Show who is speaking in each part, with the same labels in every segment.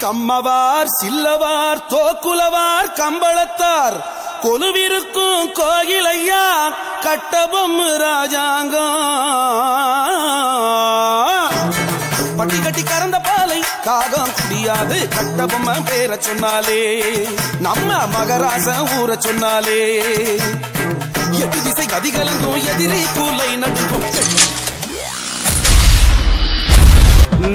Speaker 1: கம்மவார் சில்லவார் தோக்குலவார் கம்பளத்தார் கொலுவிருக்கும் கோயிலையா கட்டபொம்மு ராஜாங்கம் பட்டி கட்டி கறந்த பாலை காகம் குடியாது கட்டபொம்மை பேர சொன்னாலே நம்ம மகராச ஊர சொன்னாலே எட்டு திசை கதிகலங்கும் எதிரி கூலை நடுக்கும்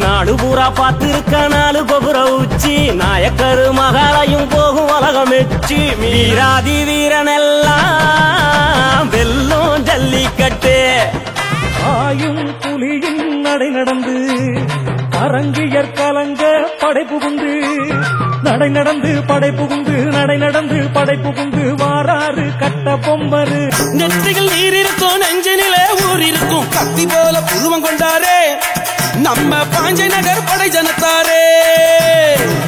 Speaker 2: நாடு பூரா பார்த்திருக்க நாலு கோபுர உச்சி நாயக்கரு மகாலையும் போகும் உலகம் எச்சி மீராதி வீரனெல்லாம் வெல்லும் ஜல்லிக்கட்டு
Speaker 3: ஆயும் புலியும் நடை நடந்து அரங்கியர் கலங்க படை புகுந்து நடை நடந்து படை புகுந்து நடை நடந்து படை புகுந்து வாராறு கட்டபொம்மரு
Speaker 1: நெற்றிகள் நீர் இருக்கும் நெஞ்சனிலே ஊர் இருக்கும் கத்தி போல புருவம் கொண்டாரே நம்ம பாஞ்சை நகர் படை ஜனத்தாரே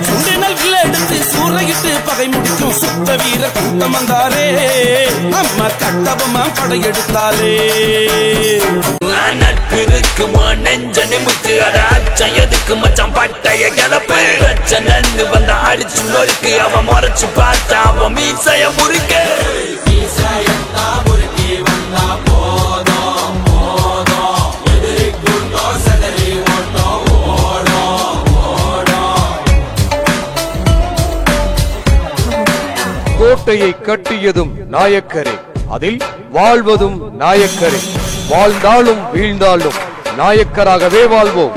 Speaker 1: சுண்டினல் எடுத்து சூறையிட்டு பகை முடிக்கும் சுத்த வீர கூட்டம் வந்தாரே நம்ம கட்டபொம்மை படையெடுத்தாலே
Speaker 4: நட்பிற்கு நெஞ்ச நிமித்து அச்சயதுக்கு மச்சான் பட்டைய கிளப்பு பிரச்சனை வந்த அடிச்சு நொறுக்கு அவன் முறைச்சு பார்த்தா அவன் மீசைய முறிக்க
Speaker 5: கோட்டையை கட்டியதும் நாயக்கரே, அதில் வாழ்வதும் நாயக்கரே. வாழ்ந்தாலும் வீழ்ந்தாலும் நாயக்கராகவே வாழ்வோம்.